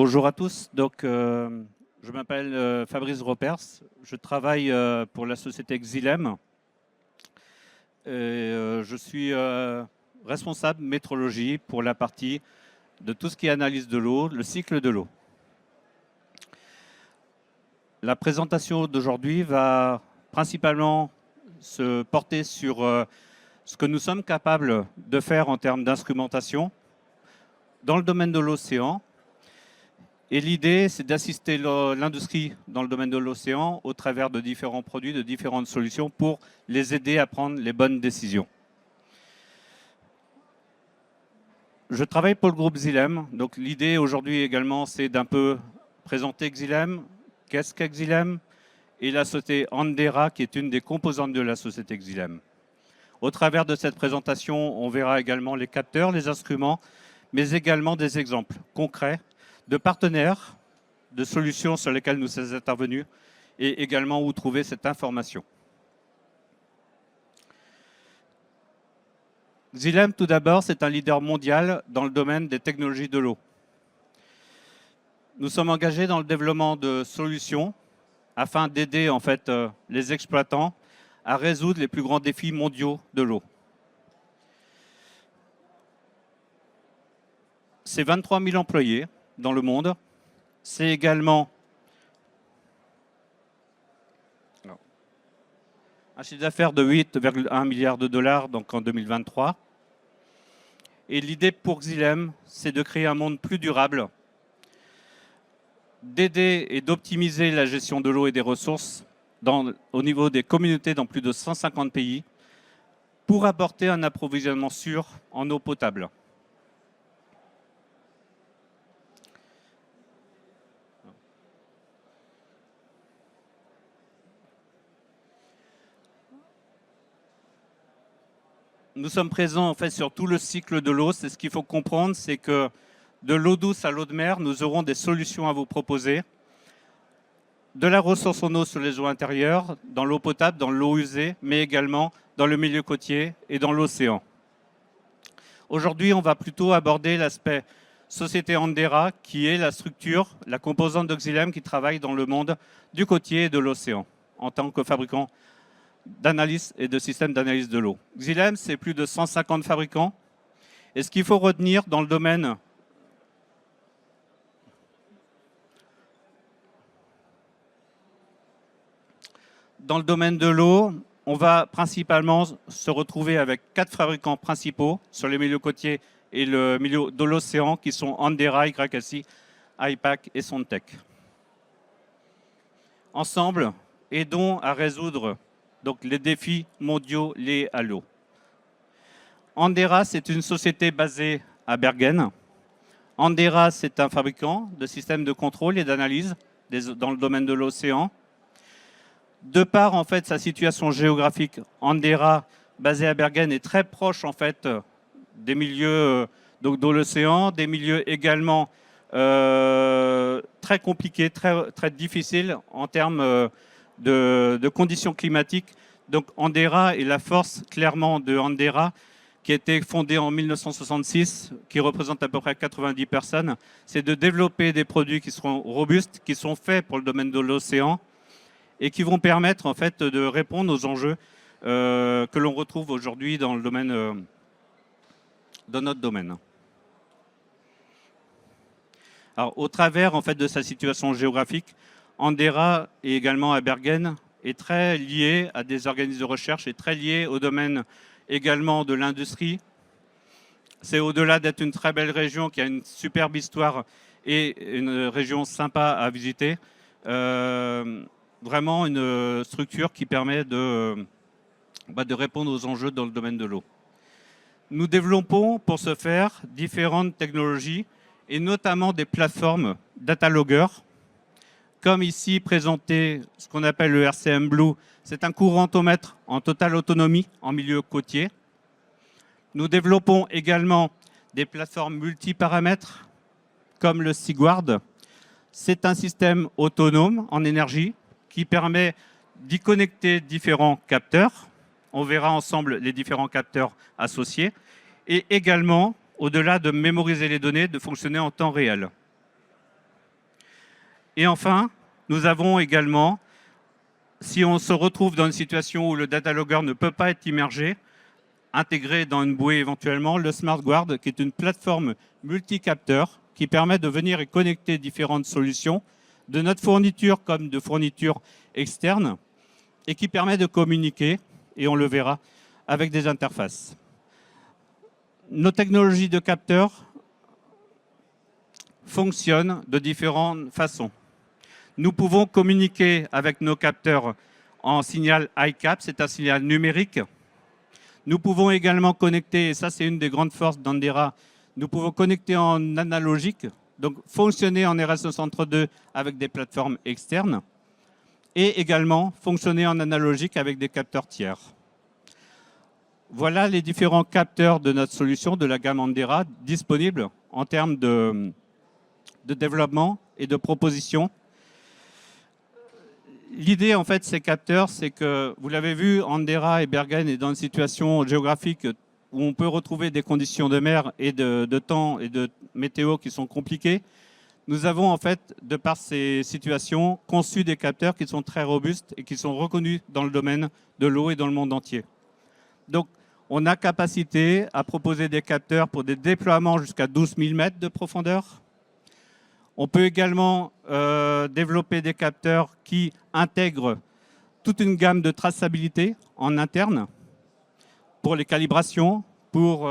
Bonjour à tous. Je m'appelle Fabrice Ropers. Je travaille pour la société Xylem. Je suis responsable métrologie pour la partie de tout ce qui est analyse de l'eau, le cycle de l'eau. La présentation d'aujourd'hui va principalement se porter sur ce que nous sommes capables de faire en termes d'instrumentation dans le domaine de l'océan. Et l'idée, c'est d'assister l'industrie dans le domaine de l'océan au travers de différents produits, de différentes solutions pour les aider à prendre les bonnes décisions. Je travaille pour le groupe Xylem. Donc l'idée aujourd'hui également, c'est d'un peu présenter Xylem. Qu'est-ce qu'est Xylem? Et la société Andera, qui est une des composantes de la société Xylem. Au travers de cette présentation, on verra également les capteurs, les instruments, mais également des exemples concrets de partenaires, de solutions sur lesquelles nous sommes intervenus et également où trouver cette information. Xylem, tout d'abord, c'est un leader mondial dans le domaine des technologies de l'eau. Nous sommes engagés dans le développement de solutions afin d'aider en fait les exploitants à résoudre les plus grands défis mondiaux de l'eau. C'est 23 000 employés dans le monde. C'est également un chiffre d'affaires de 8,1 milliards de dollars donc en 2023. Et l'idée pour Xylem, c'est de créer un monde plus durable, d'aider et d'optimiser la gestion de l'eau et des ressources au niveau des communautés dans plus de 150 pays pour apporter un approvisionnement sûr en eau potable. Nous sommes présents en fait sur tout le cycle de l'eau. C'est ce qu'il faut comprendre, c'est que de l'eau douce à l'eau de mer, nous aurons des solutions à vous proposer. De la ressource en eau sur les eaux intérieures, dans l'eau potable, dans l'eau usée, mais également dans le milieu côtier et dans l'océan. Aujourd'hui, on va plutôt aborder l'aspect société Andera, qui est la structure, la composante de Xylem qui travaille dans le monde du côtier et de l'océan, en tant que fabricant d'analyse et de systèmes d'analyse de l'eau. Xylem, c'est plus de 150 fabricants. Et ce qu'il faut retenir dans le domaine de l'eau, on va principalement se retrouver avec 4 fabricants principaux sur les milieux côtiers et le milieu de l'océan qui sont Andera, YSI, IPAC et Sondtech. Ensemble, aidons à résoudre donc les défis mondiaux liés à l'eau. Andera, c'est une société basée à Bergen. Andera, c'est un fabricant de systèmes de contrôle et d'analyse dans le domaine de l'océan. De par en fait sa situation géographique, Andera, basée à Bergen, est très proche en fait des milieux de l'océan, des milieux également très compliqués, très difficiles en termes de conditions climatiques. Donc Andera et la force clairement de Andera, qui a été fondée en 1966, qui représente à peu près 90 personnes, c'est de développer des produits qui seront robustes, qui sont faits pour le domaine de l'océan et qui vont permettre en fait de répondre aux enjeux que l'on retrouve aujourd'hui dans le domaine, dans notre domaine. Alors, au travers en fait de sa situation géographique, Andera et également à Bergen est très lié à des organismes de recherche et très lié au domaine également de l'industrie. C'est au-delà d'être une très belle région qui a une superbe histoire et une région sympa à visiter. Vraiment une structure qui permet de répondre aux enjeux dans le domaine de l'eau. Nous développons pour ce faire différentes technologies et notamment des plateformes data logger, comme ici présenté ce qu'on appelle le RCM Blue. C'est un courantomètre en totale autonomie en milieu côtier. Nous développons également des plateformes multiparamètres comme le Seaguard. C'est un système autonome en énergie qui permet d'y connecter différents capteurs. On verra ensemble les différents capteurs associés. Et également, au-delà de mémoriser les données, de fonctionner en temps réel. Et enfin, nous avons également, si on se retrouve dans une situation où le data logger ne peut pas être immergé, intégré dans une bouée éventuellement, le SmartGuard, qui est une plateforme multi-capteur qui permet de venir et connecter différentes solutions de notre fourniture comme de fournitures externes et qui permet de communiquer, et on le verra, avec des interfaces. Nos technologies de capteurs fonctionnent de différentes façons. Nous pouvons communiquer avec nos capteurs en signal ICAP, c'est un signal numérique. Nous pouvons également connecter, et ça c'est une des grandes forces d'Andera, nous pouvons connecter en analogique, donc fonctionner en RS232 avec des plateformes externes, et également fonctionner en analogique avec des capteurs tiers. Voilà les différents capteurs de notre solution, de la gamme Andera, disponibles en termes de développement et de proposition. L'idée, en fait, ces capteurs, c'est que, vous l'avez vu, Andera et Bergen est dans une situation géographique où on peut retrouver des conditions de mer et de temps et de météo qui sont compliquées. Nous avons, en fait, de par ces situations, conçu des capteurs qui sont très robustes et qui sont reconnus dans le domaine de l'eau et dans le monde entier. Donc, on a capacité à proposer des capteurs pour des déploiements jusqu'à 12 000 mètres de profondeur. On peut également développer des capteurs qui intègrent toute une gamme de traçabilité en interne pour les calibrations, pour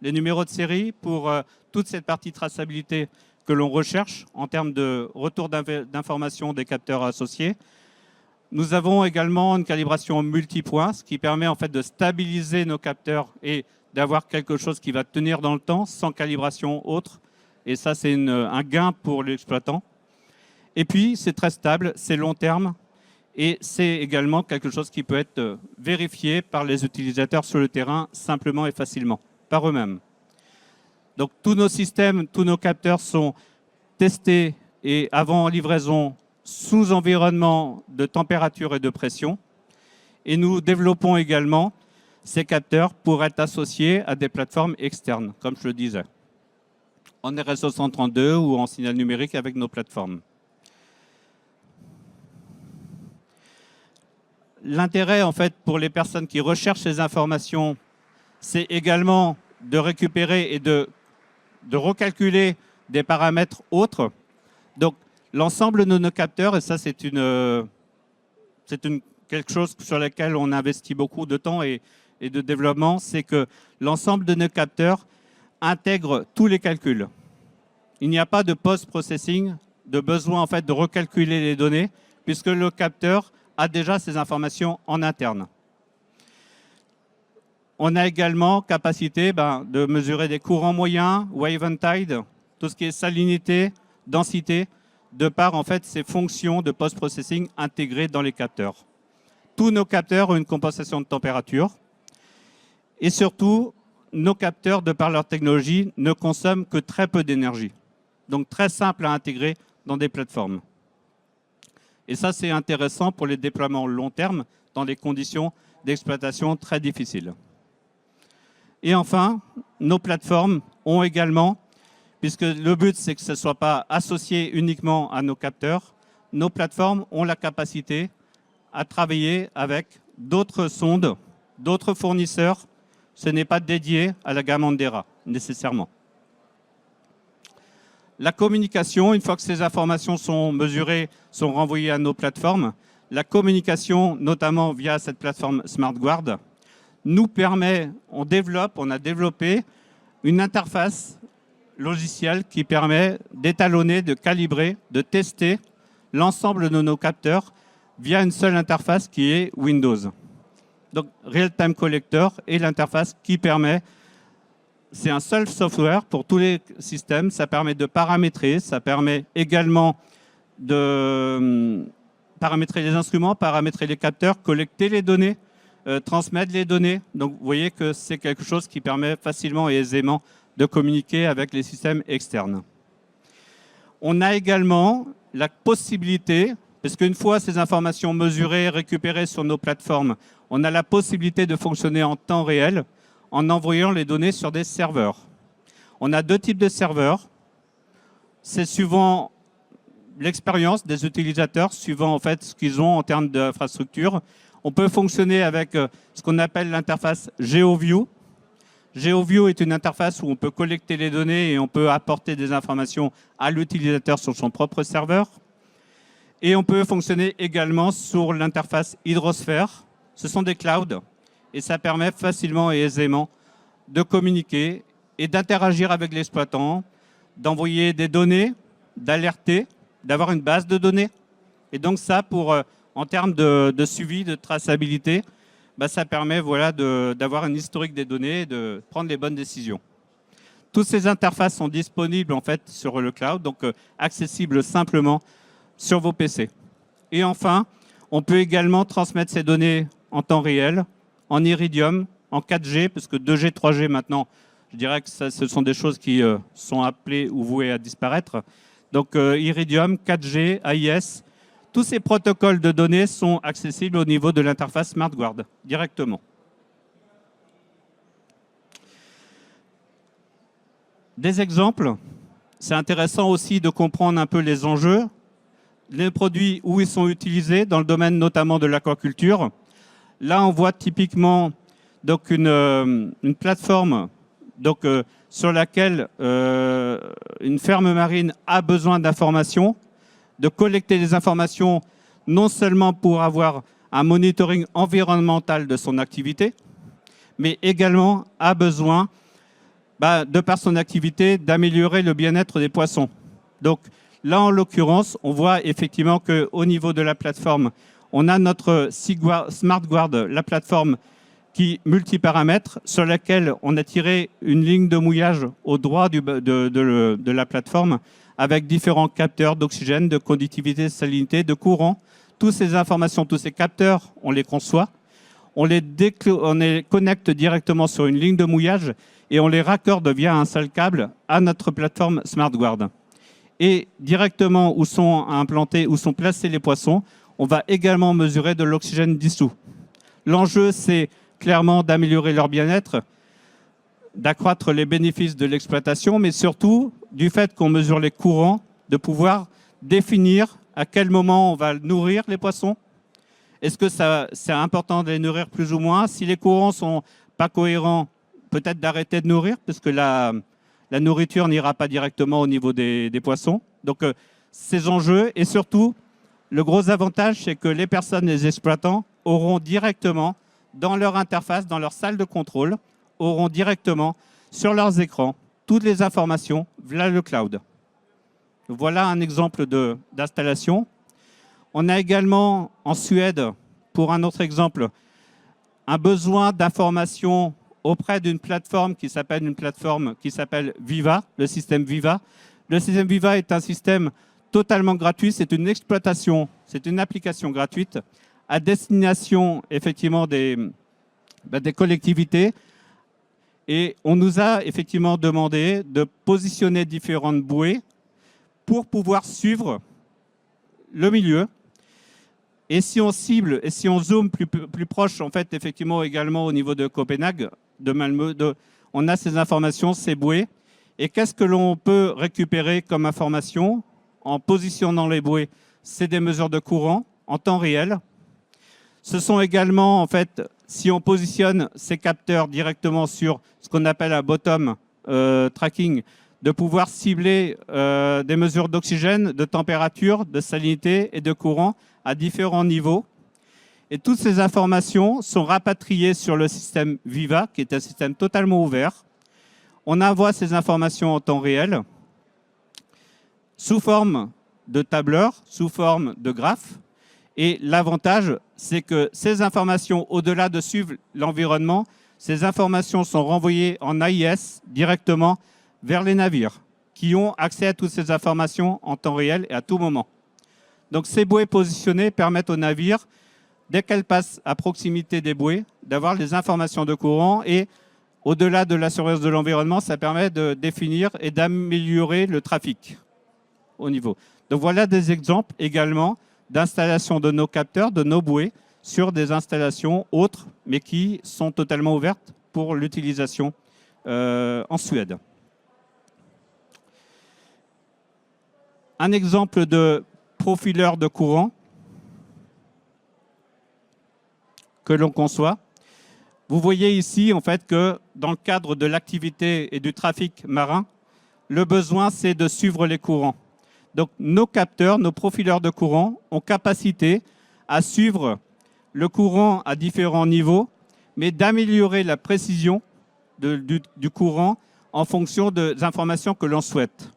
les numéros de série, pour toute cette partie traçabilité que l'on recherche en termes de retour d'information des capteurs associés. Nous avons également une calibration multipoint, ce qui permet en fait de stabiliser nos capteurs et d'avoir quelque chose qui va tenir dans le temps sans calibration autre. Et ça, c'est un gain pour l'exploitant. Et puis, c'est très stable, c'est long terme. Et c'est également quelque chose qui peut être vérifié par les utilisateurs sur le terrain simplement et facilement, par eux-mêmes. Donc, tous nos systèmes, tous nos capteurs sont testés et avant livraison sous environnement de température et de pression. Et nous développons également ces capteurs pour être associés à des plateformes externes, comme je le disais, en RS232 ou en signal numérique avec nos plateformes. L'intérêt, en fait, pour les personnes qui recherchent ces informations, c'est également de récupérer et de recalculer des paramètres autres. Donc, l'ensemble de nos capteurs, et ça, c'est quelque chose sur lequel on investit beaucoup de temps et de développement, c'est que l'ensemble de nos capteurs intègre tous les calculs. Il n'y a pas de post-processing, de besoin en fait de recalculer les données, puisque le capteur a déjà ces informations en interne. On a également capacité de mesurer des courants moyens, wave and tide, tout ce qui est salinité, densité, de par en fait ces fonctions de post-processing intégrées dans les capteurs. Tous nos capteurs ont une compensation de température et surtout, nos capteurs, de par leur technologie, ne consomment que très peu d'énergie. Donc très simple à intégrer dans des plateformes. Et ça, c'est intéressant pour les déploiements long terme dans des conditions d'exploitation très difficiles. Et enfin, nos plateformes ont également, puisque le but, c'est que ce ne soit pas associé uniquement à nos capteurs, nos plateformes ont la capacité à travailler avec d'autres sondes, d'autres fournisseurs. Ce n'est pas dédié à la gamme Andera, nécessairement. La communication, une fois que ces informations sont mesurées, sont renvoyées à nos plateformes, la communication, notamment via cette plateforme SmartGuard, nous permet, on a développé une interface logicielle qui permet d'étalonner, de calibrer, de tester l'ensemble de nos capteurs via une seule interface qui est Windows. Donc, Real-Time Collector est l'interface qui permet, c'est un seul software pour tous les systèmes, ça permet de paramétrer, ça permet également de paramétrer les instruments, paramétrer les capteurs, collecter les données, transmettre les données. Donc, vous voyez que c'est quelque chose qui permet facilement et aisément de communiquer avec les systèmes externes. On a également la possibilité, parce qu'une fois ces informations mesurées, récupérées sur nos plateformes, on a la possibilité de fonctionner en temps réel en envoyant les données sur des serveurs. On a deux types de serveurs. C'est souvent l'expérience des utilisateurs suivant en fait ce qu'ils ont en termes d'infrastructure. On peut fonctionner avec ce qu'on appelle l'interface GeoView. GeoView est une interface où on peut collecter les données et on peut apporter des informations à l'utilisateur sur son propre serveur. Et on peut fonctionner également sur l'interface Hydrosphere. Ce sont des clouds et ça permet facilement et aisément de communiquer et d'interagir avec l'exploitant, d'envoyer des données, d'alerter, d'avoir une base de données. Et donc ça, en termes de suivi, de traçabilité, ça permet voilà, d'avoir un historique des données et de prendre les bonnes décisions. Toutes ces interfaces sont disponibles en fait sur le cloud, donc accessibles simplement sur vos PC. Et enfin, on peut également transmettre ces données en temps réel, en Iridium, en 4G, parce que 2G, 3G maintenant, je dirais que ce sont des choses qui sont appelées ou vouées à disparaître. Donc Iridium, 4G, AIS, tous ces protocoles de données sont accessibles au niveau de l'interface SmartGuard directement. Des exemples, c'est intéressant aussi de comprendre un peu les enjeux, les produits où ils sont utilisés, dans le domaine notamment de l'aquaculture. Là, on voit typiquement donc, une plateforme donc, sur laquelle une ferme marine a besoin d'informations, de collecter des informations non seulement pour avoir un monitoring environnemental de son activité, mais également a besoin, de par son activité, d'améliorer le bien-être des poissons. Donc là, en l'occurrence, on voit effectivement qu'au niveau de la plateforme, on a notre SmartGuard, la plateforme qui multiparamètres, sur laquelle on a tiré une ligne de mouillage au droit de la plateforme, avec différents capteurs d'oxygène, de conductivité, de salinité, de courant. Toutes ces informations, tous ces capteurs, on les conçoit, on les connecte directement sur une ligne de mouillage et on les raccorde via un seul câble à notre plateforme SmartGuard. Et directement où sont implantés, où sont placés les poissons, on va également mesurer de l'oxygène dissous. L'enjeu, c'est clairement d'améliorer leur bien-être, d'accroître les bénéfices de l'exploitation, mais surtout, du fait qu'on mesure les courants, de pouvoir définir à quel moment on va nourrir les poissons. Est-ce que c'est important de les nourrir plus ou moins? Si les courants ne sont pas cohérents, peut-être d'arrêter de nourrir, parce que la nourriture n'ira pas directement au niveau des poissons. Donc, ces enjeux, et surtout, le gros avantage, c'est que les personnes, les exploitants, auront directement, dans leur interface, dans leur salle de contrôle, auront directement sur leurs écrans toutes les informations via le cloud. Voilà un exemple d'installation. On a également en Suède, pour un autre exemple, un besoin d'information auprès d'une plateforme qui s'appelle Viva, le système Viva. Le système Viva est un système totalement gratuit, c'est une exploitation, c'est une application gratuite à destination effectivement des collectivités. Et on nous a effectivement demandé de positionner différentes bouées pour pouvoir suivre le milieu. Et si on cible et si on zoome plus proche, en fait, effectivement, également au niveau de Copenhague, de Malmö, on a ces informations, ces bouées. Et qu'est-ce que l'on peut récupérer comme information en positionnant les bouées? C'est des mesures de courant en temps réel. Ce sont également, en fait, si on positionne ces capteurs directement sur ce qu'on appelle un bottom tracking, de pouvoir cibler des mesures d'oxygène, de température, de salinité et de courant à différents niveaux. Et toutes ces informations sont rapatriées sur le système Viva, qui est un système totalement ouvert. On envoie ces informations en temps réel, sous forme de tableurs, sous forme de graphes. Et l'avantage, c'est que ces informations, au-delà de suivre l'environnement, ces informations sont renvoyées en AIS directement vers les navires qui ont accès à toutes ces informations en temps réel et à tout moment. Donc ces bouées positionnées permettent aux navires, dès qu'elles passent à proximité des bouées, d'avoir les informations de courant et au-delà de la surveillance de l'environnement, ça permet de définir et d'améliorer le trafic au niveau. Donc voilà des exemples également d'installation de nos capteurs, de nos bouées, sur des installations autres, mais qui sont totalement ouvertes pour l'utilisation en Suède. Un exemple de profileur de courant que l'on conçoit. Vous voyez ici en fait que dans le cadre de l'activité et du trafic marin, le besoin c'est de suivre les courants. Donc nos capteurs, nos profileurs de courant ont capacité à suivre le courant à différents niveaux, mais d'améliorer la précision du courant en fonction des informations que l'on souhaite.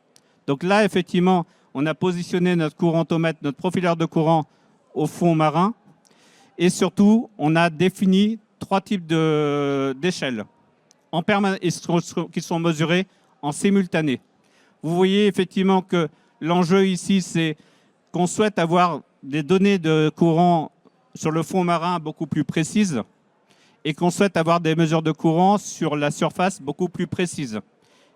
Donc là, effectivement, on a positionné notre courantomètre, notre profileur de courant au fond marin, et surtout, on a défini 3 types d'échelles qui sont mesurées en simultané. Vous voyez effectivement que l'enjeu ici, c'est qu'on souhaite avoir des données de courant sur le fond marin beaucoup plus précises et qu'on souhaite avoir des mesures de courant sur la surface beaucoup plus précises.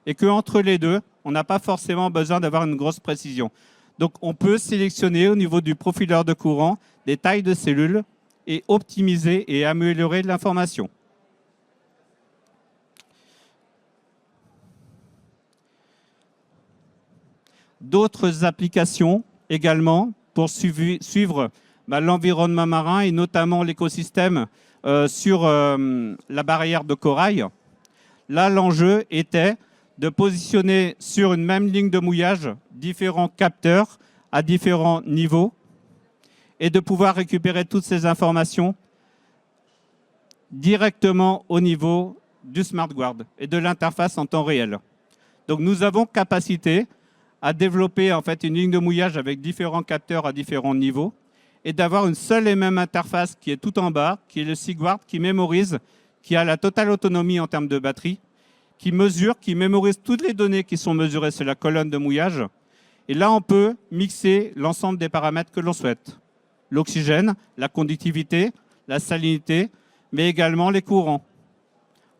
Et qu'entre les deux, on n'a pas forcément besoin d'avoir une grosse précision. Donc on peut sélectionner au niveau du profileur de courant des tailles de cellules et optimiser et améliorer l'information. D'autres applications également pour suivre l'environnement marin et notamment l'écosystème sur la barrière de corail. Là, l'enjeu était de positionner sur une même ligne de mouillage différents capteurs à différents niveaux et de pouvoir récupérer toutes ces informations directement au niveau du SmartGuard et de l'interface en temps réel. Donc nous avons capacité à développer en fait une ligne de mouillage avec différents capteurs à différents niveaux et d'avoir une seule et même interface qui est tout en bas, qui est le SeaGuard, qui mémorise, qui a la totale autonomie en termes de batterie, qui mesure, qui mémorise toutes les données qui sont mesurées sur la colonne de mouillage. Et là, on peut mixer l'ensemble des paramètres que l'on souhaite. L'oxygène, la conductivité, la salinité, mais également les courants.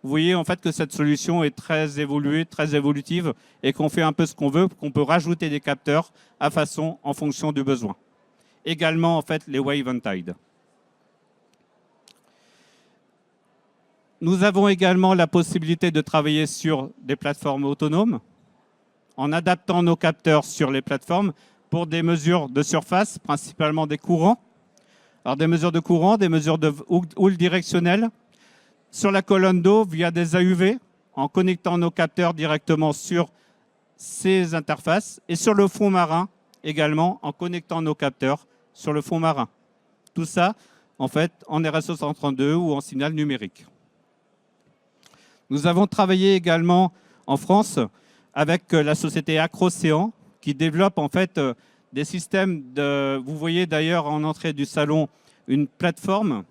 Vous voyez en fait que cette solution est très évoluée, très évolutive et qu'on fait un peu ce qu'on veut, qu'on peut rajouter des capteurs à façon en fonction du besoin. Également en fait les wave and tide. Nous avons également la possibilité de travailler sur des plateformes autonomes en adaptant nos capteurs sur les plateformes pour des mesures de surface, principalement des courants. Alors des mesures de courant, des mesures de houle directionnelle, sur la colonne d'eau via des AUV, en connectant nos capteurs directement sur ces interfaces, et sur le fond marin également, en connectant nos capteurs sur le fond marin. Tout ça, en fait, en RSO 132 ou en signal numérique. Nous avons travaillé également en France avec la société Acrocéan, qui développe en fait des systèmes de... Vous voyez d'ailleurs en entrée du salon une plateforme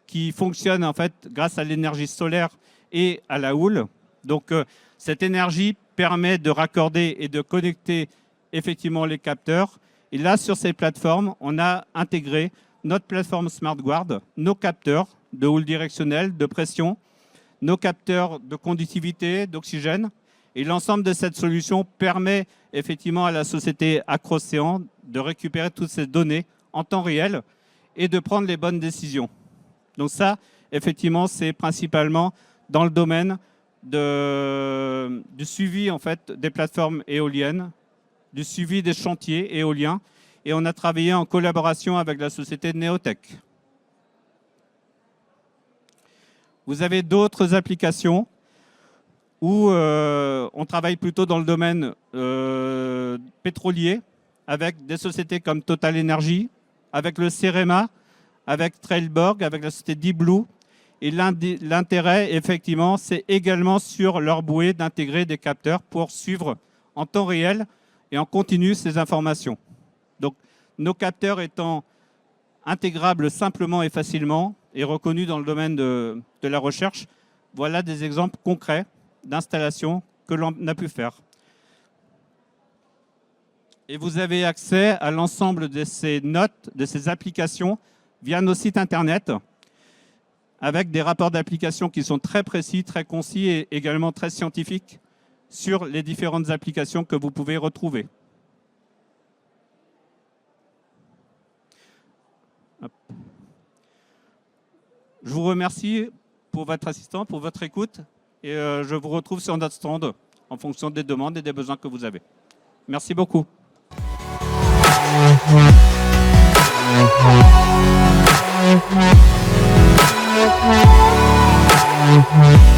qui fonctionne en fait grâce à l'énergie solaire et à la houle. Donc cette énergie permet de raccorder et de connecter effectivement les capteurs. Et là, sur ces plateformes, on a intégré notre plateforme SmartGuard, nos capteurs de houle directionnelle, de pression, nos capteurs de conductivité, d'oxygène. Et l'ensemble de cette solution permet effectivement à la société Acrocéan de récupérer toutes ces données en temps réel et de prendre les bonnes décisions. Donc ça, effectivement, c'est principalement dans le domaine du suivi en fait, des plateformes éoliennes, du suivi des chantiers éoliens. Et on a travaillé en collaboration avec la société Neotech. Vous avez d'autres applications où on travaille plutôt dans le domaine pétrolier, avec des sociétés comme Total Energy, avec le CEREMA, avec Trelleborg, avec la société Deep Blue. Et l'intérêt, effectivement, c'est également sur leur bouée d'intégrer des capteurs pour suivre en temps réel et en continu ces informations. Donc, nos capteurs étant intégrables simplement et facilement et reconnus dans le domaine de la recherche, voilà des exemples concrets d'installation que l'on a pu faire. Et vous avez accès à l'ensemble de ces notes, de ces applications via nos sites internet avec des rapports d'application qui sont très précis, très concis et également très scientifiques sur les différentes applications que vous pouvez retrouver. Hop. Je vous remercie pour votre assistance, pour votre écoute et je vous retrouve sur notre stand en fonction des demandes et des besoins que vous avez. Merci beaucoup. Thank you.